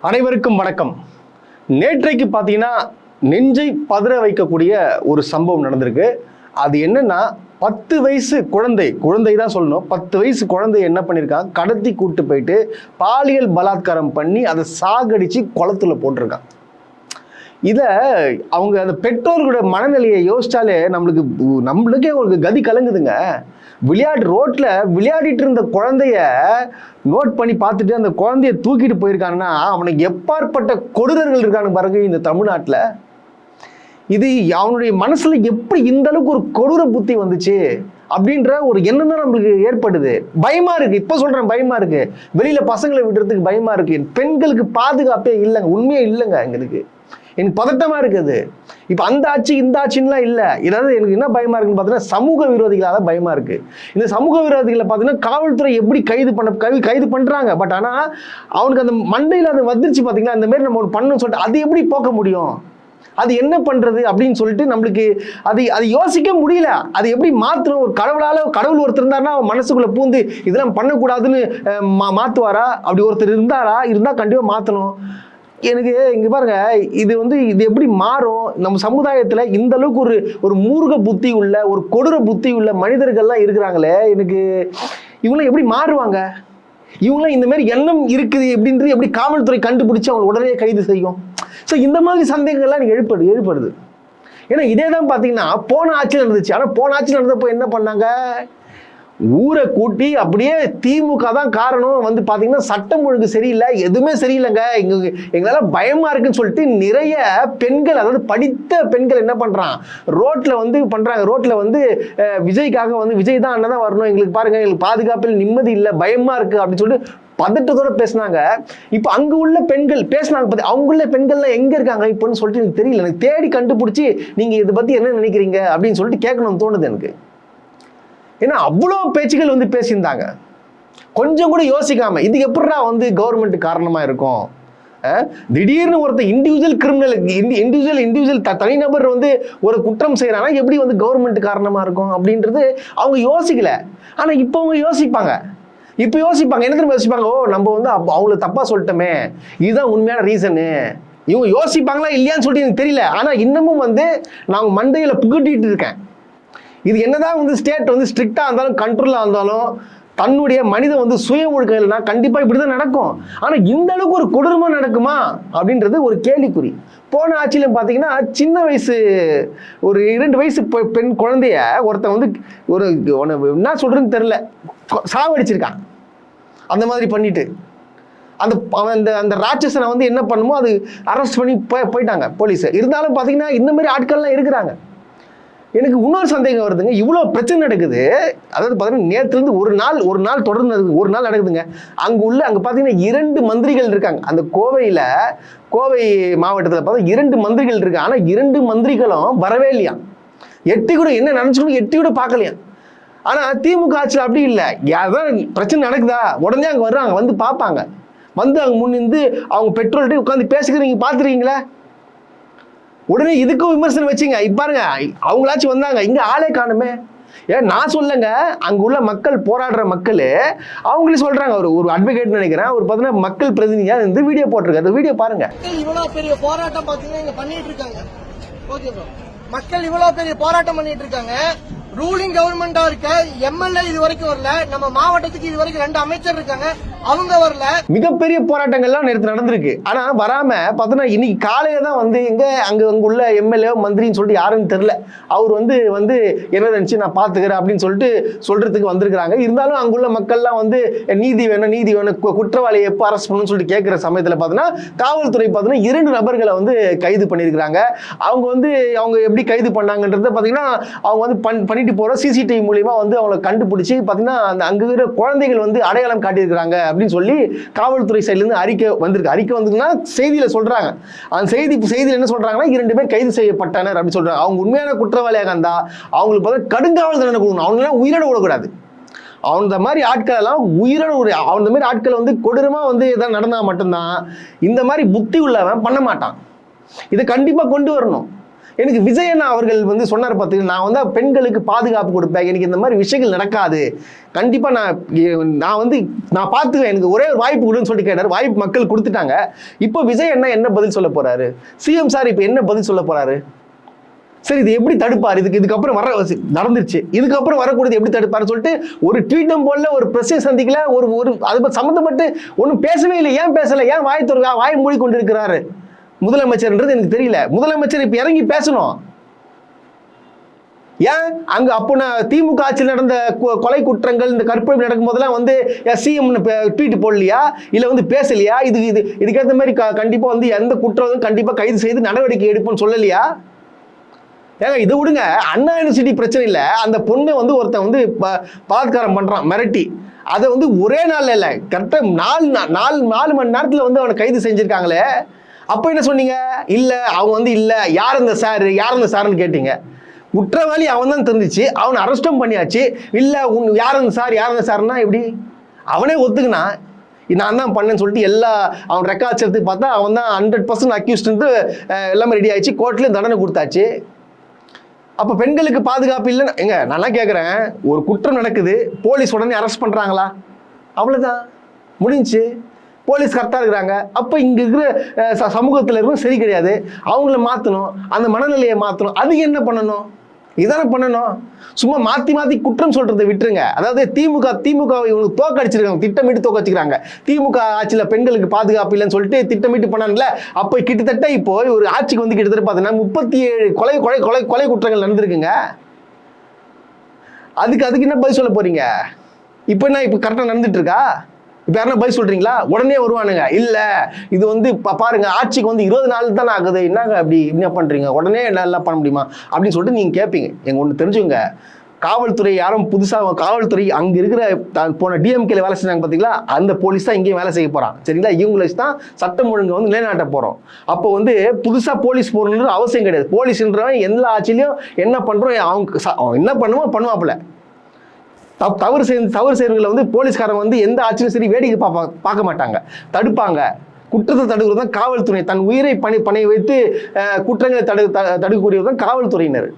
அனைவருக்கும் வணக்கம். நேற்றைக்கு பார்த்தீங்கன்னா நெஞ்சை பதற வைக்கக்கூடிய ஒரு சம்பவம் நடந்திருக்கு. அது என்னன்னா 10 வயசு குழந்தை தான் சொல்லணும். 10 வயசு குழந்தை என்ன பண்ணியிருக்காங்க, கடத்தி கூட்டு போயிட்டு பாலியல் பலாத்காரம் பண்ணி அதை சாகடிச்சு குளத்துல போட்டிருக்காங்க. இதை அவங்க அந்த பெற்றோர்களுடைய மனநிலையை யோசிச்சாலே நம்மளுக்கே ஒரு கதி கலங்குதுங்க. ரோட்ல விளையாடிட்டு இருந்த குழந்தைய நோட் பண்ணி பார்த்துட்டு அந்த குழந்தைய தூக்கிட்டு போயிருக்காங்கன்னா அவனுக்கு எப்பாற்பட்ட கொடூரர்கள் இருக்கானு பாருங்க இந்த தமிழ்நாட்டில். இது அவனுடைய மனசுல எப்படி இந்த அளவுக்கு ஒரு கொடூர புத்தி வந்துச்சு அப்படின்ற ஒரு எண்ணம் தான் நம்மளுக்கு ஏற்படுது. பயமா இருக்கு. இப்ப சொல்றேன், பயமா இருக்கு. வெளியில பசங்களை விடுறதுக்கு பயமா இருக்கு. பெண்களுக்கு பாதுகாப்பே இல்லைங்க, உண்மையே இல்லைங்க. எங்களுக்கு எனக்கு பதட்டமா இருக்குது. இப்ப அந்த ஆட்சி இந்த ஆட்சின்லாம் இல்லை. ஏதாவது எனக்கு என்ன பயமா இருக்குன்னு பார்த்தீங்கன்னா சமூக விரோதிகளால பயமா இருக்கு. இந்த சமூக விரோதிகளை பார்த்தீங்கன்னா காவல்துறை எப்படி கைது பண்றாங்க. பட் ஆனா அவனுக்கு அந்த மண்டையில அது வந்துருச்சு பாத்தீங்களா, இந்த மாதிரி நம்ம ஒன்று பண்ணணும்னு சொல்லிட்டு அது எப்படி போக்க முடியும், அது என்ன பண்றது அப்படின்னு சொல்லிட்டு நம்மளுக்கு அது யோசிக்க முடியல. அது எப்படி மாற்றணும்? ஒரு கடவுள் ஒருத்தர் இருந்தாருன்னா மனசுக்குள்ள பூந்து இதெல்லாம் பண்ணக்கூடாதுன்னு மாத்துவாரா? அப்படி ஒருத்தர் இருந்தா கண்டிப்பா மாத்தணும். எனக்கு இங்க பாருங்க, இது எப்படி மாறும்? நம்ம சமுதாயத்துல இந்த அளவுக்கு ஒரு மூர்க்க புத்தி உள்ள, ஒரு கொடூர புத்தி உள்ள மனிதர்கள்லாம் இருக்கிறாங்களே, எனக்கு இவங்களாம் எப்படி மாறுவாங்க? இவங்களாம் இந்த மாதிரி எண்ணம் இருக்குது எப்படின்றது எப்படி காவல்துறை கண்டுபிடிச்சு அவங்க உடனே கைது செய்யும்? ஸோ இந்த மாதிரி சந்தேகங்கள்லாம் எனக்கு எழுப்படுது. ஏன்னா இதே தான் பார்த்தீங்கன்னா போன ஆட்சியில் நடந்துச்சு. ஆனால் போன ஆட்சியில் நடந்தப்போ என்ன பண்ணாங்க, ஊரை கூட்டி அப்படியே திமுக தான் காரணம் பார்த்தீங்கன்னா சட்டம் ஒழுங்கு சரியில்லை, எதுவுமே சரியில்லைங்க, எங்களால் பயமா இருக்குன்னு சொல்லிட்டு நிறைய பெண்கள், அதாவது படித்த பெண்கள் என்ன பண்றாங்க, ரோட்ல விஜய்க்காக விஜய் தான் அண்ணன் தான் வரணும், எங்களுக்கு பாருங்க, எங்களுக்கு பாதுகாப்பில் நிம்மதி இல்லை, பயமா இருக்கு அப்படின்னு சொல்லிட்டு பதட்டத்தோட பேசினாங்க. இப்ப அங்க உள்ள பெண்கள் பேசினாங்க, அவங்க உள்ள பெண்கள்லாம் எங்க இருக்காங்க இப்போன்னு சொல்லிட்டு எனக்கு தெரியல. எனக்கு தேடி கண்டுபிடிச்சி நீங்க இதை பத்தி என்ன நினைக்கிறீங்க அப்படின்னு சொல்லிட்டு கேட்கணும்னு தோணுது எனக்கு. ஏன்னா அவ்வளோ பேச்சுகள் பேசியிருந்தாங்க. கொஞ்சம் கூட யோசிக்காம இது எப்படா கவர்மெண்ட் காரணமா இருக்கும்? திடீர்னு ஒருத்தர் இண்டிவிஜுவல் தனிநபர் ஒரு குற்றம் செய்யறாங்க, எப்படி கவர்மெண்ட் காரணமா இருக்கும் அப்படின்றது அவங்க யோசிக்கல. ஆனா இப்போ அவங்க யோசிப்பாங்க. என்ன தெரியுமா யோசிப்பாங்க, ஓ நம்ம அவங்கள தப்பா சொல்லிட்டோமே, இதுதான் உண்மையான ரீசனு. இவங்க யோசிப்பாங்களா இல்லையான்னு சொல்லிட்டு எனக்கு தெரியல. ஆனா இன்னமும் நான் மண்டையில புகட்டிட்டு இருக்கேன். இது என்னதான் ஸ்டேட் ஸ்ட்ரிக்டா இருந்தாலும் கண்ட்ரோலா இருந்தாலும் தன்னுடைய மனித சுய ஒழுக்கம் இல்லைன்னா கண்டிப்பா இப்படிதான் நடக்கும். ஆனா இந்த அளவுக்கு ஒரு கொடூரமா நடக்குமா அப்படின்றது ஒரு கேள்விக்குறி. போன ஆட்சியில பாத்தீங்கன்னா சின்ன வயசு ஒரு 2 வயசு பெண் குழந்தைய ஒருத்தன் ஒரு என்ன சொல்றதுன்னு தெரியல சாவடிச்சிருக்கான். அந்த மாதிரி பண்ணிட்டு அந்த ராட்சசனை என்ன பண்ணுமோ அது அரெஸ்ட் பண்ணி போயிட்டாங்க போலீஸ். இருந்தாலும் பாத்தீங்கன்னா இந்த மாதிரி ஆட்கள்லாம் இருக்கிறாங்க. எனக்கு இன்னொரு சந்தேகம் வருதுங்க, இவ்வளோ பிரச்சனை நடக்குது. அதாவது பார்த்தீங்கன்னா நேற்றுலேருந்து ஒரு நாள் தொடர்ந்து ஒரு நாள் நடக்குதுங்க. அங்கே பார்த்தீங்கன்னா 2 மந்திரிகள் இருக்காங்க. அந்த கோவை மாவட்டத்தில் பார்த்தா 2 மந்திரிகள் இருக்காங்க. ஆனால் 2 மந்திரிகளும் வரவே இல்லையா, எட்டி கூட என்ன நினச்சிக்கணும் எட்டி கூட பார்க்கலையா. ஆனால் திமுக ஆட்சியில் அப்படி இல்லை. யாராவது பிரச்சனை நடக்குதா உடனே அங்கே வர்றாங்க, பார்ப்பாங்க, அங்கே முன்னிருந்து அவங்க பெட்ரோல்கிட்ட உட்காந்து பேசுகிறீங்க பார்த்துருக்கீங்களா? உடனே இதுக்கும் விமர்சனம் வச்சுங்க. பாருங்க, அவங்களாச்சும் வந்தாங்க, இங்க ஆளே காணுமே. ஏன் நான் சொல்லுங்க, அங்க உள்ள மக்கள், போராடுற மக்கள் அவங்களே சொல்றாங்க. ஒரு அட்வொகேட் நினைக்கிறேன், ஒரு பார்த்தீங்கன்னா மக்கள் பிரதிநிதியா வீடியோ போட்டிருக்காரு. அந்த வீடியோ பாருங்க. இவ்வளவு பெரிய போராட்டம் பாத்தீங்கன்னா இங்க பண்ணிட்டு இருக்காங்க. ஓகே ப்ரோ, மக்கள் இவ்வளவு பெரிய போராட்டம் பண்ணிட்டு இருக்காங்க. ரூலிங் கவர்மெண்டா இருக்க எம்எல்ஏ இது வரைக்கும் வரல. நம்ம மாவட்டத்துக்கு இது வரைக்கும் 2 அமைச்சர் இருக்காங்க, அவங்க வரல. மிகப்பெரிய போராட்டங்கள்லாம் நேற்று நடந்திருக்கு. ஆனா வராம பார்த்தோன்னா இன்னைக்கு காலையில தான் அங்க உள்ள எம்எல்ஏ மந்திரின்னு சொல்லிட்டு யாருன்னு தெரியல, அவர் என்ன நினைச்சு நான் பாத்துக்கிறேன் அப்படின்னு சொல்லிட்டு சொல்றதுக்கு வந்திருக்காங்க. இருந்தாலும் அங்குள்ள மக்கள்லாம் நீதி வேணும், குற்றவாளியை எப்போ அரெஸ்ட் பண்ணணும்னு சொல்லிட்டு கேட்கிற சமயத்துல பார்த்தோன்னா காவல்துறை பார்த்தோன்னா 2 நபர்களை கைது பண்ணியிருக்கிறாங்க. அவங்க எப்படி கைது பண்ணாங்கன்றத பார்த்தீங்கன்னா அவங்க பண்ணிட்டு போற சிசிடிவி மூலியமா அவங்களை கண்டுபிடிச்சு பார்த்தீங்கன்னா அங்க இருக்கிற குழந்தைகள் அடையாளம் காட்டியிருக்கிறாங்க அப்படின்னு சொல்லி காவல்துறை சைட்ல இருந்து அறிக்கை வந்திருக்குன்னா செய்தியில சொல்றாங்க. அந்த செய்தியில என்ன சொல்றாங்கன்னா 2 பேர் கைது செய்யப்பட்டனர் அப்படின்னு சொல்றாங்க. அவங்க உண்மையான குற்றவாளியாக இருந்தா அவங்களுக்கு பார்த்தா கடுங்காவல் தண்டனை கொடுக்கணும். அவங்க எல்லாம் உயிரோட விடக்கூடாது. அந்த மாதிரி ஆட்கள் எல்லாம் உயிரோட அந்த மாதிரி ஆட்கள் கொடூரமா எதாவது நடந்தா மட்டும்தான் இந்த மாதிரி புத்தி உள்ளவன் பண்ண மாட்டான். இதை கண்டிப்பா கொண்டு வரணும். எனக்கு விஜய் அண்ணா அவர்கள் வந்து சொன்னார் பார்த்தீங்கன்னா, நான் வந்து பெண்களுக்கு பாதுகாப்பு கொடுப்பேன், எனக்கு இந்த மாதிரி விஷயங்கள் நடக்காது, கண்டிப்பாக நான் பார்த்துக்குவேன், எனக்கு ஒரே ஒரு வாய்ப்பு கொடுன்னு சொல்லிட்டு கேட்டார். வாய்ப்பு மக்கள் கொடுத்துட்டாங்க. இப்போ விஜய் அண்ணா என்ன பதில் சொல்ல போறாரு? சிஎம் சார் இப்போ என்ன பதில் சொல்ல போறாரு? சரி, இது எப்படி தடுப்பார்? இதுக்கப்புறம் நடந்துருச்சு, இதுக்கப்புறம் வரக்கூடியது எப்படி தடுப்பாரு சொல்லிட்டு ஒரு ட்வீட்டும் போடல, ஒரு பிரச்சனை சந்திக்கல, ஒரு அது சம்மந்தப்பட்டு ஒன்றும் பேசவே இல்லை. ஏன் பேசல? ஏன் வாய் மூடி கொண்டு இருக்கிறாரு முதலமைச்சர்ன்றது எனக்கு தெரியல. முதலமைச்சர் இப்ப இறங்கி பேசணும். ஏன் அங்க அப்போ திமுக ஆட்சியில் நடந்த கொலை குற்றங்கள், இந்த கற்பழிப்பு நடக்கும் போதெல்லாம் வந்து சிஎம் ட்வீட் போடலையா, இல்ல வந்து பேசலையா? இதுக்கேற்ற மாதிரி கண்டிப்பா வந்து எந்த குற்றம் கண்டிப்பா கைது செய்து நடவடிக்கை எடுப்போம்னு சொல்லலையா? ஏங்க இதை விடுங்க, அண்ணா யூனிவர்சிட்டி பிரச்சனை இல்லை, அந்த பொண்ணை வந்து ஒருத்தன் வந்து பலாத்காரம் பண்றான் மிரட்டி, அதை வந்து ஒரே நாள்ல இல்லை, கரெக்டாக 4 மணி நேரத்தில் வந்து அவனை கைது செஞ்சிருக்காங்களே. அப்போ என்ன சொன்னீங்க? இல்லை அவங்க வந்து இல்லை, யார் அந்த சாருன்னு கேட்டீங்க. குற்றவாளி அவன் தான் தெரிஞ்சிச்சு, அவனை அரெஸ்டும் பண்ணியாச்சு. இல்லை யார் அந்த சார்னா எப்படி? அவனே ஒத்துக்குனா நான் தான் பண்ணேன்னு சொல்லிட்டு அவன் ரெக்கார்ட்ஸ் எடுத்து பார்த்தா அவன் தான் 100% அக்யூஸ்டு எல்லாமே ரெடி ஆயிடுச்சு, கோர்ட்லேயும் தண்டனை கொடுத்தாச்சு. அப்போ பெண்களுக்கு பாதுகாப்பு இல்லைன்னு எங்க நான் கேட்குறேன். ஒரு குற்றம் நடக்குது, போலீஸ் உடனே அரெஸ்ட் பண்ணுறாங்களா? அவ்வளோதான், முடிஞ்சு. போலீஸ் கரெக்டாக இருக்கிறாங்க. அப்போ இங்கே இருக்கிற சமூகத்தில் இருக்கிற சரி கிடையாது, அவங்கள மாற்றணும், அந்த மனநிலையை மாற்றணும். அதுக்கு என்ன பண்ணணும்? இதானே பண்ணணும். சும்மா மாற்றி குற்றம் சொல்றதை விட்டுருங்க. அதாவது திமுக இவங்களுக்கு தோக்கடிச்சிருக்காங்க, திட்டமிட்டு தோக்கடிச்சிருக்காங்க. திமுக ஆட்சியில் பெண்களுக்கு பாதுகாப்பு இல்லைன்னு சொல்லிட்டு திட்டமிட்டு பண்ணாங்கல்ல. அப்போ கிட்டத்தட்ட இப்போ ஒரு ஆட்சிக்கு வந்து கிட்டத்தட்ட பார்த்தீங்கன்னா 37 கொலை குற்றங்கள் நடந்திருக்குங்க. அதுக்கு என்ன பதில் சொல்ல போறீங்க? இப்போ என்ன இப்போ கரெக்டாக நடந்துட்டு இருக்கா? இப்போ யாருன்னா பதில் சொல்றீங்களா? உடனே வருவானுங்க. இல்லை இது வந்து பாருங்க, ஆட்சிக்கு வந்து 20 நாள் தானே ஆகுது, என்னங்க அப்படி என்ன பண்றீங்க, உடனே எல்லாம் பண்ண முடியுமா அப்படின்னு சொல்லிட்டு நீங்க கேட்பீங்க. எங்க ஒன்று தெரிஞ்சுங்க, காவல்துறை யாரும் புதுசாக காவல்துறை அங்கே இருக்கிற போன டிஎம்கேல வேலை செஞ்சாங்க பார்த்தீங்களா, அந்த போலீஸ் தான் இங்கேயும் வேலை செய்ய போகிறான். சரிங்களா? இவங்களை தான் சட்டம் ஒழுங்கு வந்து நிலைநாட்ட போகிறோம். அப்போ வந்து புதுசாக போலீஸ் போகணுன்ற அவசியம் கிடையாது. போலீஸ்ன்றவன் எல்லா ஆட்சியிலையும் என்ன பண்ணுறோம், அவங்க என்ன பண்ணுவாப்புல. தவறு செய்வர்களை வந்து போலீஸ்காரன் வந்து எந்த ஆட்சியும் சரி வேடிக்கை பார்க்க மாட்டாங்க, தடுப்பாங்க. குற்றத்தை தடுக்கிறது தான் காவல்துறை. தன் உயிரை பணி வைத்து குற்றங்களை தடுக்கக்கூடியது தான் காவல்துறையினர்.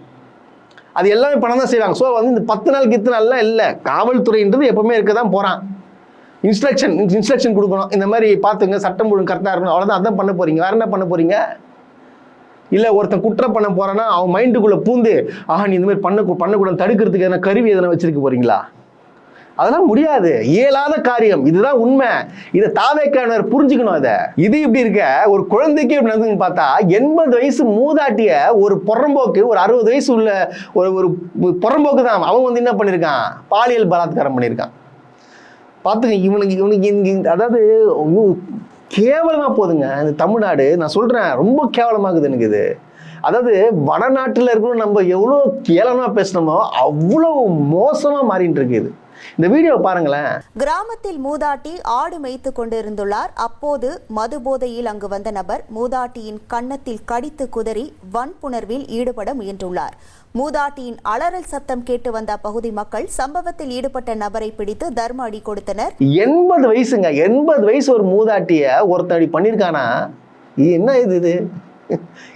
அது எல்லாமே பணம் தான் செய்வாங்க. ஸோ வந்து இந்த 10 நாள் 10 நாள்லாம் இல்லை, காவல்துறைன்றது எப்பவுமே இருக்க தான் போகிறான். இன்ஸ்ட்ரக்ஷன் கொடுக்கணும், இந்த மாதிரி பார்த்துங்க, சட்டம் ஒழுங்கு கரெக்டாக இருக்கணும், அவ்வளோதான். அதான் பண்ண போறீங்க. வேற என்ன பண்ண போறீங்க? இல்லை ஒருத்தன் குற்றம் பண்ண போறான்னா அவன் மைண்டுக்குள்ள பூந்து நீ இந்த மாதிரி பண்ணக்கூடாது தடுக்கிறதுக்கு எதனா கருவி எதனா வச்சிருக்க போறீங்களா? அதெல்லாம் முடியாது, இயலாத காரியம். இதுதான் உண்மை. இதை தாவேக்கானவர் புரிஞ்சுக்கணும். இது இப்படி இருக்க ஒரு குழந்தைக்கு எப்படி நடந்துன்னு பார்த்தா 80 வயசு மூதாட்டிய ஒரு புறம்போக்கு, ஒரு 60 வயசு உள்ள ஒரு புறம்போக்கு தான் அவன் வந்து என்ன பண்ணியிருக்கான், பாலியல் பலாத்காரம் பண்ணியிருக்கான். பார்த்துங்க, இவனுக்கு அதாவது கேவலமா போதுங்க இந்த தமிழ்நாடு. நான் சொல்றேன், ரொம்ப கேவலமாகுது எனக்கு இது. அதாவது வடநாட்டில் இருக்கிற நம்ம எவ்வளோ கேவலமா பேசணுமோ அவ்வளோ மோசமா மாறிட்டு இருக்கு இது. இந்த வீடியோ பாருங்களேன். கிராமத்தில் மூதாட்டி ஆடு மேய்த்து கொண்டிருந்துள்ளார். அப்போது மது போதையில் அங்கு வந்த நபர் மூதாட்டியின் கன்னத்தில் கடித்து குதறி வன்புணர்வில் ஈடுபட முயன்றுள்ளார். மூதாட்டியின் அலறல் சத்தம் கேட்டு வந்த அப்பகுதி மக்கள் சம்பவத்தில் ஈடுபட்ட நபரை பிடித்து தர்ம அடி கொடுத்தனர். 80 வயசுங்க, 80 வயசு ஒரு மூதாட்டிய ஒருத்தடி பண்ணிருக்கானா? என்ன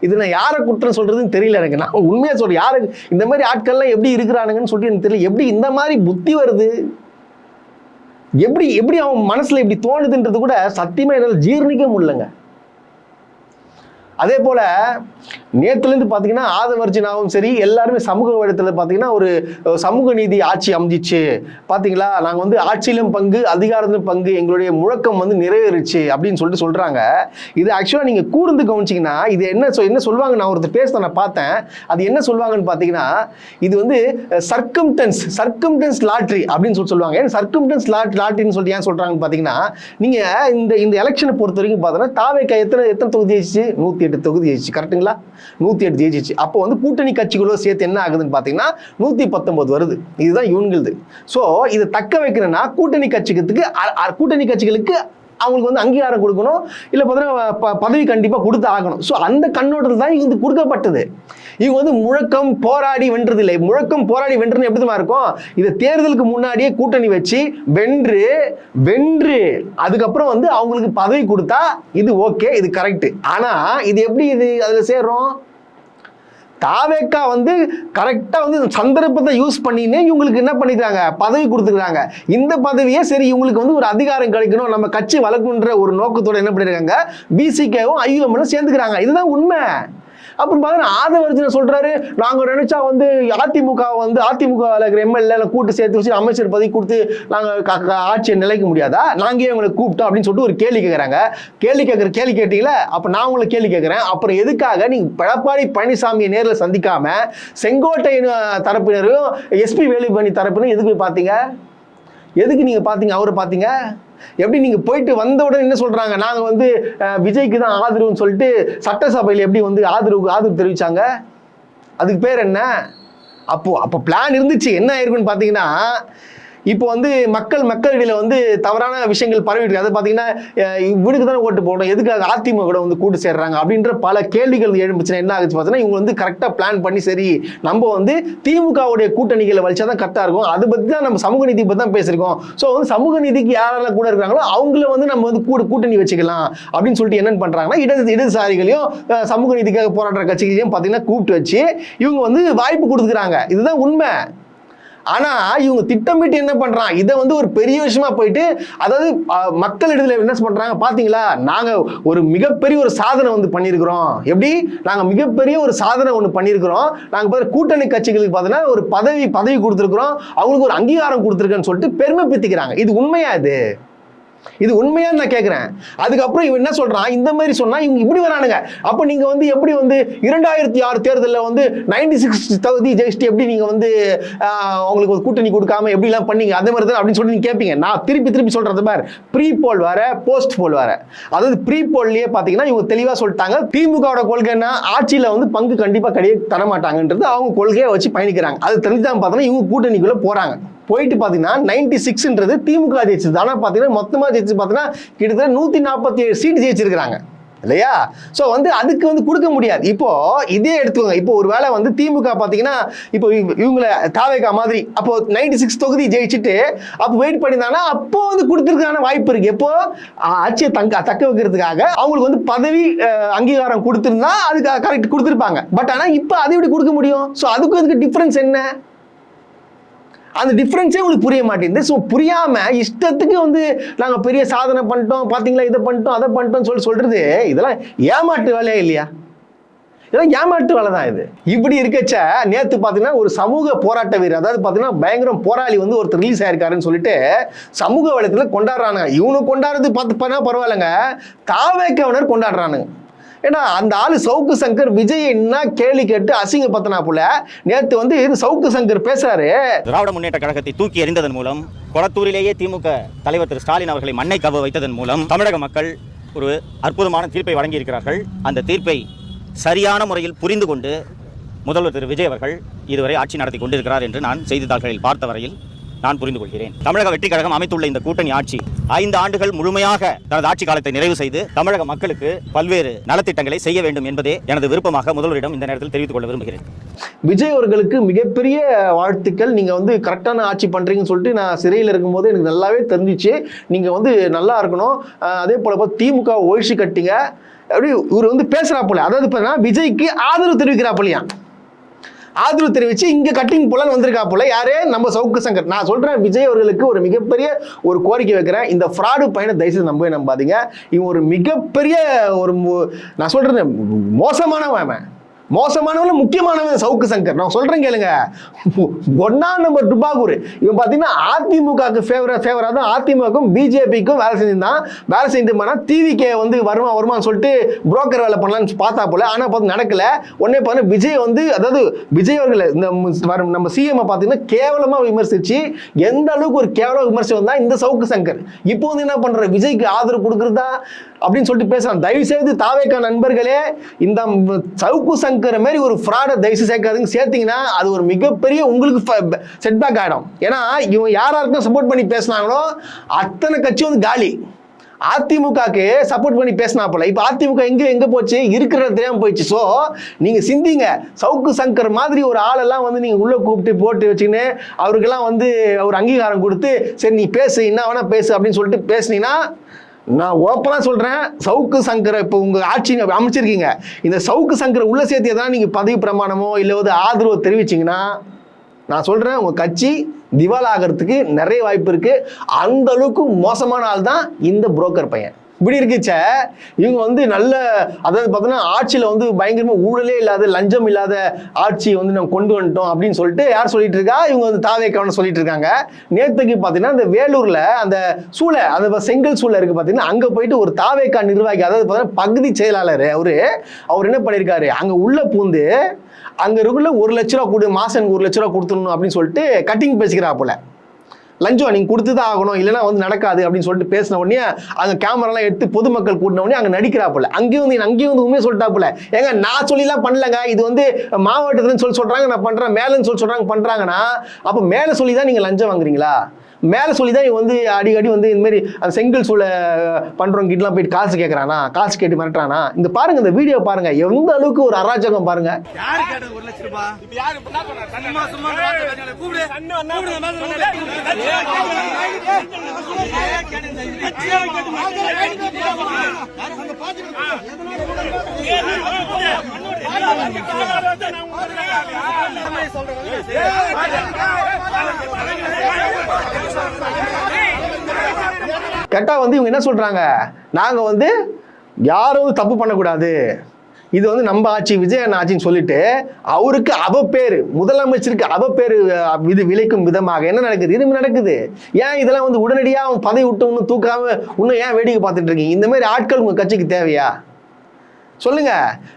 இது நான் யாரை குற்றம் சொல்றதுன்னு தெரியல எனக்கு. நான் உண்மையா சொல்றேன், யாரு இந்த மாதிரி ஆட்கள்லாம் எப்படி இருக்கிறானுங்கன்னு சொல்லிட்டு எனக்கு தெரியல. எப்படி இந்த மாதிரி புத்தி வருது, எப்படி அவன் மனசுல இப்படி தோணுதுன்றது கூட சத்தியமா என்னால் ஜீர்ணிக்க முடியலங்க. அதே போல நேற்றுலேருந்து பார்த்தீங்கன்னா ஆதவர்ஜினாவும் சரி, எல்லாருமே சமூக வலைத்தளத்தில் பார்த்தீங்கன்னா ஒரு சமூக நீதி ஆட்சி அமைஞ்சிச்சு பார்த்தீங்களா, நாங்கள் வந்து ஆட்சியிலும் பங்கு அதிகாரத்திலும் பங்கு, எங்களுடைய முழக்கம் வந்து நிறைவேறிச்சு அப்படின்னு சொல்லிட்டு சொல்கிறாங்க. இது ஆக்சுவலாக நீங்கள் கூர்ந்து கவனிச்சிங்கன்னா இது என்ன சொல்லுவாங்க, நான் ஒருத்தர் பேச நான் பார்த்தேன், அது என்ன சொல்லுவாங்கன்னு பார்த்தீங்கன்னா இது வந்து சர்க்கம்டன்ஸ் லாட்ரி அப்படின்னு சொல்லுவாங்க. ஏன்னா சர்க்கம்டன்ஸ் லாட்ரின்னு சொல்லிட்டு ஏன் சொல்கிறாங்கன்னு பார்த்தீங்கன்னா, நீங்கள் இந்த எலெக்ஷனை பொறுத்த வரைக்கும் பார்த்தோன்னா தாவேக்கா எத்தனை தொகுதி ஜெயிச்சு, 108 தொகுதி ஜெயிச்சு, கரெக்டுங்களா? 108 ஜெயிச்சிச்சு. அப்போ வந்து கூட்டணி கட்சிகளோட சேர்த்து என்ன ஆகுதுன்னு பார்த்தீங்கன்னா 119 வருது. இதுதான் இவங்களுது. ஸோ இதை தக்க வைக்கணும்னா கூட்டணி கட்சிகளுக்கு அவங்களுக்கு வந்து அங்கீகாரம் கொடுக்கணும், இல்லை பார்த்தீங்கன்னா பதவி கண்டிப்பாக கொடுத்து ஆகணும். ஸோ அந்த கண்ணோட்டத்தில் தான் இது கொடுக்கப்பட்டது. இவங்க வந்து முழக்கம் போராடி வென்றது இல்லை. முழக்கம் போராடி வென்றது எப்படி தான் இருக்கும், இதை தேர்தலுக்கு முன்னாடியே கூட்டணி வச்சு வென்று அதுக்கப்புறம் வந்து அவங்களுக்கு பதவி கொடுத்தா இது ஓகே, இது கரெக்ட். ஆனால் இது எப்படி அதில் சேர்றோம்? தாவேக்கா வந்து கரெக்டாக வந்து சந்தர்ப்பத்தை யூஸ் பண்ணின்னு இவங்களுக்கு என்ன பண்ணிக்கிறாங்க, பதவி கொடுத்துருக்காங்க. இந்த பதவியே சரி இவங்களுக்கு வந்து ஒரு அதிகாரம் கிடைக்கணும், நம்ம கட்சி வளர்க்கணுன்ற ஒரு நோக்கத்தோட என்ன பண்ணிருக்காங்க, பிசிகேவும் ஐயுஎம்எல்லும் சேர்ந்துக்கிறாங்க. இதுதான் உண்மை. அப்புறம் பார்த்தீங்கன்னா ஆதவர்ஜுன சொல்றாரு, நாங்கள் நினைச்சா வந்து அதிமுக வந்து அதிமுகவில் இருக்கிற எம்எல்ஏ கூட்டு சேர்த்து வச்சு அமைச்சர் பதவி கொடுத்து நாங்கள் ஆட்சியை நிலைக்க முடியாதா, நாங்கள் உங்களை கூப்பிட்டோம் அப்படின்னு சொல்லிட்டு ஒரு கேள்வி கேட்குறாங்க. கேள்வி கேட்டீங்களா? அப்போ நான் உங்களை கேள்வி கேட்குறேன், அப்புறம் எதுக்காக நீங்கள் எடப்பாடி பழனிசாமியை நேரில் சந்திக்காம செங்கோட்டையின் தரப்பினரும் எஸ்பி வேலுமணி தரப்பினரும் எதுக்கு பார்த்தீங்க? எதுக்கு நீங்கள் பார்த்தீங்க? அவரை பார்த்தீங்க? எப்படி நீங்கள் போயிட்டு வந்த உடனே என்ன சொல்கிறாங்க, நாங்கள் வந்து விஜய்க்கு தான் ஆதரவுன்னு சொல்லிட்டு சட்டசபையில் எப்படி வந்து ஆதரவு தெரிவித்தாங்க? அதுக்கு பேர் என்ன? அப்போ பிளான் இருந்துச்சு. என்ன ஆயிருக்குன்னு பார்த்தீங்கன்னா, இப்போ வந்து மக்களிடையில வந்து தவறான விஷயங்கள் பரவிட்டு, அதை பார்த்தீங்கன்னா இவனுக்கு தானே ஓட்டு போடணும், எதுக்காக அதிமுக கூட வந்து கூட்டு சேர்றாங்க அப்படின்ற பல கேள்விகள் எழும்புச்சுன்னா என்ன ஆகுச்சு பார்த்தீங்கன்னா, இவங்க வந்து கரெக்டாக பிளான் பண்ணி சரி நம்ம வந்து திமுகவுடைய கூட்டணிகளை வலிச்சா தான் கரெக்டாக இருக்கும், அதை பற்றி தான் நம்ம சமூக நீதி பற்றி தான் பேசியிருக்கோம். ஸோ வந்து சமூக நீதிக்கு யாரெல்லாம் கூட இருக்கிறாங்களோ அவங்கள வந்து நம்ம வந்து கூட்டணி வச்சுக்கலாம் அப்படின்னு சொல்லிட்டு என்னென்னு பண்ணுறாங்கன்னா, இடதுசாரிகளையும் சமூக நீதிக்காக போராடுற கட்சிகளையும் பார்த்தீங்கன்னா கூப்பிட்டு வச்சு இவங்க வந்து வாய்ப்பு கொடுத்துக்கிறாங்க. இதுதான் உண்மை. ஆனா இவங்க திட்டமிட்டு என்ன பண்றாங்க, இதை வந்து ஒரு பெரிய விஷயமா போயிட்டு, அதாவது மக்களிடத்துல என்ன பண்றாங்க பாத்தீங்களா, நாங்க ஒரு மிகப்பெரிய ஒரு சாதனை வந்து பண்ணியிருக்கிறோம். எப்படி நாங்க மிகப்பெரிய ஒரு சாதனை ஒன்று பண்ணியிருக்கிறோம், நாங்க கூட்டணி கட்சிகளுக்கு பார்த்தீங்கன்னா ஒரு பதவி கொடுத்துருக்கிறோம், அவங்களுக்கு ஒரு அங்கீகாரம் கொடுத்துருக்கேன்னு சொல்லிட்டு பெருமை பித்திக்கிறாங்க. இது உண்மையா? இது உண்மையான்னு நான் கேட்கிறேன். அதுக்கப்புறம் இவன் என்ன சொல்றான், இந்த மாதிரி சொன்னா இவங்க இப்படி வரானுங்க. அப்ப நீங்க வந்து எப்படி வந்து 2006 தேர்தலில் வந்து 96 தொகுதி ஜெயிச்சுட்டு எப்படி நீங்க வந்து அவங்களுக்கு ஒரு கூட்டணி கொடுக்காம எப்படி எல்லாம் பண்ணீங்க, அதே மாதிரி தான் அப்படின்னு சொல்லி நீங்க கேட்பீங்க. நான் திருப்பி சொல்றது பாரு, ப்ரீ போல் வேற போஸ்ட் போல் வேற. அதாவது ப்ரீ போல்லயே பாத்தீங்கன்னா இவங்க தெளிவா சொல்லிட்டாங்க, திமுகவோட கொள்கைன்னா ஆட்சியில வந்து பங்கு கண்டிப்பா தரமாட்டாங்கன்றது அவங்க கொள்கையை வச்சு பயணிக்கிறாங்க. அது தெரிஞ்சுதான் பார்த்தோன்னா இவங்க கூட்டணிக்குள்ள போறாங்க. போயிட்டு பார்த்தீங்கன்னா 96ன்றது திமுக ஜெயிச்சது. ஆனால் பார்த்தீங்கன்னா மொத்தமாக ஜெயிச்சு பார்த்தீங்கன்னா கிட்டத்தட்ட 147 சீட்டு ஜெயிச்சிருக்கிறாங்க இல்லையா? ஸோ வந்து அதுக்கு வந்து கொடுக்க முடியாது. இப்போ இதே எடுத்துக்கோங்க, இப்போ ஒரு வேளை வந்து திமுக பார்த்தீங்கன்னா இப்போ இவங்களை தாவேகா மாதிரி அப்போ 96 தொகுதி ஜெயிச்சுட்டு அப்போ வெயிட் பண்ணியிருந்தாங்கன்னா அப்போ வந்து கொடுத்துருக்கான வாய்ப்பு இருக்கு. எப்போ ஆட்சியை தக்க வைக்கிறதுக்காக அவங்களுக்கு வந்து பதவி அங்கீகாரம் கொடுத்துருந்தா அதுக்கு கரெக்ட் கொடுத்துருப்பாங்க. பட் ஆனால் இப்போ அதை எப்படி கொடுக்க முடியும்? ஸோ அதுக்கு அதுக்கு டிஃப்ரென்ஸ் என்ன? அந்த டிஃப்ரென்ஸே உங்களுக்கு புரிய மாட்டேங்குது. ஸோ புரியாமல் இஷ்டத்துக்கு வந்து நாங்கள் பெரிய சாதனை பண்ணிட்டோம், பார்த்தீங்களா இதை பண்ணிட்டோம் அதை பண்ணிட்டோம் சொல்கிறது இதெல்லாம் ஏமாட்டு வேலையே இல்லையா? இதெல்லாம் ஏமாட்டு வேலை தான் இது. இப்படி இருக்கச்ச நேற்று பார்த்தீங்கன்னா ஒரு சமூக போராட்ட வீரர், அதாவது பார்த்தீங்கன்னா பயங்கரம் போராளி வந்து ஒருத்தர் ரிலீஸ் ஆயிருக்காருன்னு சொல்லிட்டு சமூக வலைத்தளத்தில் கொண்டாடுறாங்க. இவனு கொண்டாடுறது பண்ணா பரவாயில்லைங்க, தாவேக்கவினர் கொண்டாடுறானுங்க. ஏன்னா அந்த ஆளு சவுக்கு சங்கர் விஜய் என்ன கேள்வி கேட்டு அசிங்க பத்தனா போல நேத்து வந்து சவுக்கு சங்கர் பேசுறாரு. திராவிட முன்னேற்ற கழகத்தை தூக்கி எறிந்ததன் மூலம், கொளத்தூரிலேயே திமுக தலைவர் திரு ஸ்டாலின் அவர்களை மண்ணை கவ்வ வைத்ததன் மூலம் தமிழக மக்கள் ஒரு அற்புதமான தீர்ப்பை வழங்கி இருக்கிறார்கள். அந்த தீர்ப்பை சரியான முறையில் புரிந்து கொண்டு முதல்வர் திரு விஜய் அவர்கள் இதுவரை ஆட்சி நடத்தி கொண்டிருக்கிறார் என்று நான் செய்தித்தாள்களில் பார்த்த வரையில் நான் புரிந்து கொள்கிறேன். தமிழக வெற்றி கழகம் அமைத்துள்ள இந்த கூட்டணி ஆட்சி 5 ஆண்டுகள் முழுமையாக தனது ஆட்சி காலத்தை நிறைவு செய்து தமிழக மக்களுக்கு பல்வேறு நலத்திட்டங்களை செய்ய வேண்டும் என்பதே எனது விருப்பமாக முதல்வரிடம் இந்த நேரத்தில் தெரிவித்துக் கொள்ள விரும்புகிறேன். விஜய் அவர்களுக்கு மிகப்பெரிய வாழ்த்துக்கள். நீங்க வந்து கரெக்டான ஆட்சி பண்றீங்கன்னு சொல்லிட்டு நான் சிறையில் இருக்கும்போது எனக்கு நல்லாவே தெரிஞ்சிச்சு. நீங்க வந்து நல்லா இருக்கணும். அதே போல திமுக ஒழிச்சு கட்டிங்க அப்படி இவர் வந்து பேசுறாப்புல, அதாவது விஜய்க்கு ஆதரவு தெரிவிக்கிறாப்புலையா, ஆதரவு தெரிவிச்சு இங்க கட்டிங் போலன்னு வந்திருக்கா போல. யாரே நம்ம சவுக்கு சங்கர். நான் சொல்றேன், விஜய் அவர்களுக்கு ஒரு மிகப்பெரிய ஒரு கோரிக்கை வைக்கிறேன், இந்த ஃப்ராடு பையனை தயவுசெய்து நம்பாதீங்க. இவன் ஒரு மிகப்பெரிய ஒரு நான் சொல்றேன் மோசமானவன் முக்கியமானவன் சவுக்கு சங்கர். நான் சொல்றேன் கேளுங்க, 1ஆம் நம்பர் டுபாகூர். இவன் பார்த்தீங்கன்னா அதிமுகவுக்கு ஃபேவரா தான் அதிமுகவுக்கும் பிஜேபிக்கும் வேலை செஞ்சுட்டு டிவிக்கே வந்து வருமானு சொல்லிட்டு புரோக்கர் வேலை பண்ணலான்னு பார்த்தா போல. ஆனால் பார்த்து நடக்கல. உடனே பார்த்தீங்கன்னா விஜய் வந்து, அதாவது விஜய் அவர்களை இந்த நம்ம சிஎம் பார்த்தீங்கன்னா கேவலமாக விமர்சிச்சு, எந்த அளவுக்கு ஒரு கேவல விமர்சனம் தான் இந்த சவுக்கு சங்கர். இப்போ வந்து என்ன பண்ற, விஜய்க்கு ஆதரவு கொடுக்குறதா அப்படின்னு சொல்லிட்டு பேசலாம். தயவு செய்து தாவேக்கா நண்பர்களே, இந்த சவுக்கு சங்கர் மாதிரி ஒரு ஃப்ராடை தயவு சேர்க்காதுங்க. சேர்த்தீங்கன்னா அது ஒரு மிகப்பெரிய உங்களுக்கு செட்பேக் ஆகிடும். ஏன்னா இவன் யாராருக்கும் சப்போர்ட் பண்ணி பேசினாங்களோ அத்தனை கட்சி வந்து காலி. அதிமுகக்கு சப்போர்ட் பண்ணி பேசினா போல இப்போ அதிமுக எங்க போச்சு, இருக்கிறது தெரியாம போயிடுச்சு. ஸோ நீங்க சிந்திங்க, சவுக்கு சங்கர் மாதிரி ஒரு ஆளெல்லாம் வந்து நீங்க உள்ள கூப்பிட்டு போட்டு வச்சுன்னு அவருக்கெல்லாம் வந்து ஒரு அங்கீகாரம் கொடுத்து சரி நீ பேசு என்ன வேணா பேசு அப்படின்னு சொல்லிட்டு பேசுனீங்கன்னா நான் ஓப்பனாக சொல்கிறேன், சவுக்கு சங்கரை இப்போ உங்கள் ஆட்சி அமைச்சிருக்கீங்க, இந்த சவுக்கு சங்கரை உள்ள சேர்த்தியை தான் நீங்கள் பதவி பிரமாணமோ இல்லை வந்து ஆதரவு தெரிவிச்சிங்கன்னா நான் சொல்கிறேன் உங்கள் கட்சி திவால் ஆகிறதுக்கு நிறைய வாய்ப்பு இருக்குது. அந்த அளவுக்கு மோசமான ஆள் தான் இந்த புரோக்கர் பையன். இப்படி இருக்குச்ச இவங்க வந்து நல்ல, அதாவது பார்த்தோன்னா ஆட்சியில் வந்து பயங்கரமாக ஊழலே இல்லாத லஞ்சம் இல்லாத ஆட்சியை வந்து நம்ம கொண்டு வந்துட்டோம் அப்படின்னு சொல்லிட்டு யார் சொல்லிட்டு இருக்கா, இவங்க வந்து தாவேக்கான்னு சொல்லிட்டு இருக்காங்க. நேற்றுக்கு பார்த்தீங்கன்னா இந்த வேலூரில் அந்த சூளை, அந்த செங்கல் சூளை இருக்குது பார்த்தீங்கன்னா, அங்கே போயிட்டு ஒரு தாவேக்கா நிர்வாகி, அதாவது பார்த்தீங்கன்னா பகுதி செயலாளர் அவர் என்ன பண்ணியிருக்காரு, அங்கே உள்ள பூந்து அங்கே இருக்குள்ள 1 லட்ச ரூபா கொடு, மாதம் எனக்கு 1 லட்ச ரூபா கொடுத்துடணும் அப்படின்னு சொல்லிட்டு கட்டிங் பேசிக்கிறா போல. லஞ்சம் நீங்கள் கொடுத்து தான் ஆகணும், இல்லைன்னா வந்து நடக்காது அப்படின்னு சொல்லிட்டு பேசின உடனே அங்கே கேமராலாம் எடுத்து பொதுமக்கள் கூட்டின உடனே அங்கே நடிக்கிறா போல. அங்கேயும் வந்து உண்மையை சொல்லிட்டா போல, ஏங்க நான் சொல்லிலாம் பண்ணலங்க, இது வந்து மாவட்டத்துலன்னு சொல்கிறாங்க, நான் பண்ணுறேன், மேலேன்னு சொல்கிறாங்க பண்ணுறாங்கன்னா, அப்போ மேலே சொல்லி தான் நீங்கள் லஞ்சம் வாங்குறீங்களா? மேலே சொல்லி தான் இவன் வந்து அடிக்கடி வந்து இந்தமாரி அந்த செங்கல் சூளை பண்ணுறவங்க கிட்டலாம் போயிட்டு காசு கேட்குறானா, காசு கேட்டு மிரட்டுறானா? இந்த பாருங்க, இந்த வீடியோ பாருங்க, எந்த அளவுக்கு ஒரு அராஜகம் பாருங்க. கேட்டா வந்து இவங்க என்ன சொல்றாங்க, நாங்க வந்து யாரும் தப்பு பண்ணக்கூடாது, இது வந்து நம்ம ஆட்சி, விஜயன் ஆட்சின்னு சொல்லிட்டு அவருக்கு அவப்பேரு, முதலமைச்சருக்கு அவப்பேரு இது விளைக்கும் விதமாக என்ன நடக்குது, இது நடக்குது. ஏன் இதெல்லாம் வந்து உடனடியாக அவன் பதவி விட்டு இன்னும் தூக்காம இன்னும் ஏன் வேடிக்கை பார்த்துட்டு இருக்கீங்க? இந்த மாதிரி ஆட்கள் உங்க கட்சிக்கு தேவையா சொல்லுங்க?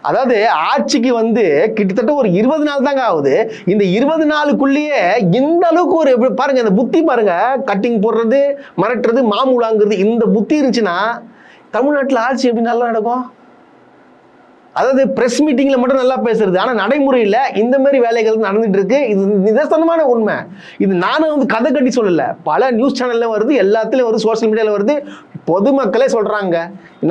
அதாவது ஆட்சிக்கு வந்து கிட்டத்தட்ட ஒரு 20 நாள் தாங்க ஆகுது. இந்த 20 நாளுக்குள்ளேயே இந்த அளவுக்கு ஒரு பாருங்க, இந்த புத்தி பாருங்க, கட்டிங் போடுறது, மிரட்டுறது, மாமூலாங்கிறது, இந்த புத்தி இருந்துச்சுன்னா தமிழ்நாட்டில் ஆட்சி எப்படி நல்லா நடக்கும்? அதாவது பிரஸ் மீட்டிங்ல மட்டும் நல்லா பேசுறது, ஆனா நடைமுறையில் இந்த மாதிரி வேலைகள் நடந்துட்டு இருக்கு. இது நிதர்சனமான உண்மை. இது நானும் வந்து கதை கட்டி சொல்லல, பல நியூஸ் சேனல்ல வருது, எல்லாத்துலயும் வருது, சோசியல் மீடியால வருது, பொதுமக்களே சொல்றாங்க.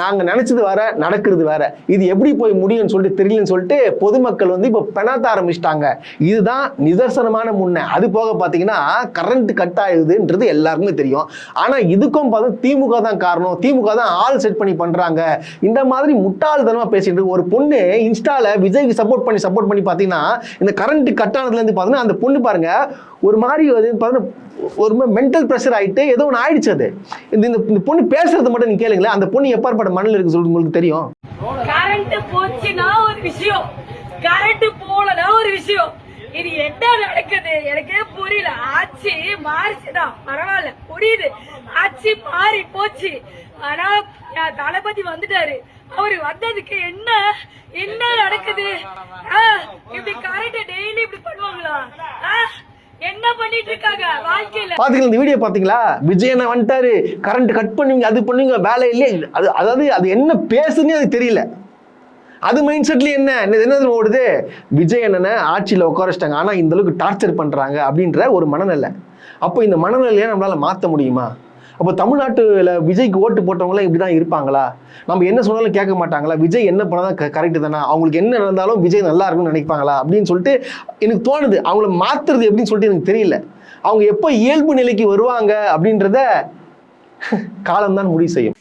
நாங்க நினைச்சது வேற, நடக்கிறது வேற. இது எப்படி போய் முடியும்னு சொல்லிட்டு தெரியலன்னு சொல்லிட்டு பொதுமக்கள் வந்து இப்போ பெணாத்த ஆரம்பிச்சிட்டாங்க. இதுதான் நிதர்சனமான உண்மை. அது போக பார்த்தீங்கன்னா கரண்ட் கட் ஆகுதுன்றது எல்லாருக்குமே தெரியும். ஆனா இதுக்கும் பார்த்தா திமுக தான் காரணம், திமுக தான் ஆள் செட் பண்ணி பண்றாங்க. இந்த மாதிரி முட்டாள்தனமா பேசிட்டு ஒரு பொண்ணு இன்ஸ்டால விஜய்க்கு சப்போர்ட் பண்ணி பார்த்தீங்கன்னா, இந்த கரண்ட் கட் ஆனதுலேருந்து பார்த்தீங்கன்னா அந்த பொண்ணு பாருங்க ஒரு மாதிரி ஒரு மென்டல் ப்ரெஷர் ஆகிட்டு ஏதோ ஒன்று ஆயிடுச்சு. அது இந்த பொண்ணு பேசுறது மட்டும் நீங்க கேளுங்களேன், அந்த பொண்ணு எப்பாற்பட்ட மண்ணில் இருக்கு சொல்லிட்டு உங்களுக்கு தெரியும். கரண்ட் போச்சுன்னா ஒரு விஷயம், கரண்ட் போலனா ஒரு விஷயம். இது என்ன நடக்குது எனக்கே புரியல. ஆட்சி மாறிச்சுதான் பரவாயில்ல, புரியுது, ஆட்சி மாறி போச்சு. ஆனா தளபதி வந்துட்டாரு, அவரு வந்ததுக்கு என்ன நடக்குது? இப்படி கரண்ட் டெய்லி இப்படி பண்ணுவாங்களா? என்ன பண்ணிட்டு இருக்காங்க வாழ்க்கையில? பாத்தீங்களா இந்த வீடியோ பாத்தீங்களா? விஜயனை வந்துட்டாரு, கரண்ட் கட் பண்ணுவீங்க, அது பண்ணுவீங்க, வேலை இல்லையே. அதாவது அது என்ன பேசுன்னு அது தெரியல. அது மைண்ட் செட்ல என்ன ஓடுது, விஜய் என்னன்னு ஆட்சியில் உட்கார வச்சிட்டாங்க, ஆனா இந்த அளவுக்கு டார்ச்சர் பண்றாங்க அப்படின்ற ஒரு மனநிலை. அப்போ இந்த மனநிலையை நம்மளால மாற்ற முடியுமா? அப்போ தமிழ்நாட்டில் விஜய்க்கு ஓட்டு போட்டவங்களாம் இப்படி தான் இருப்பாங்களா? நம்ம என்ன சொன்னாலும் கேட்க மாட்டாங்களா? விஜய் என்ன பண்ணாதான் கரெக்டு தானே, அவங்களுக்கு என்ன நடந்தாலும் விஜய் நல்லா இருக்குன்னு நினைப்பாங்களா அப்படின்னு சொல்லிட்டு எனக்கு தோணுது. அவங்கள மாற்றுறது எப்படின்னு சொல்லிட்டு எனக்கு தெரியல. அவங்க எப்போ இயல்பு நிலைக்கு வருவாங்க அப்படின்றத காலம்தான் முடிவு செய்யும்.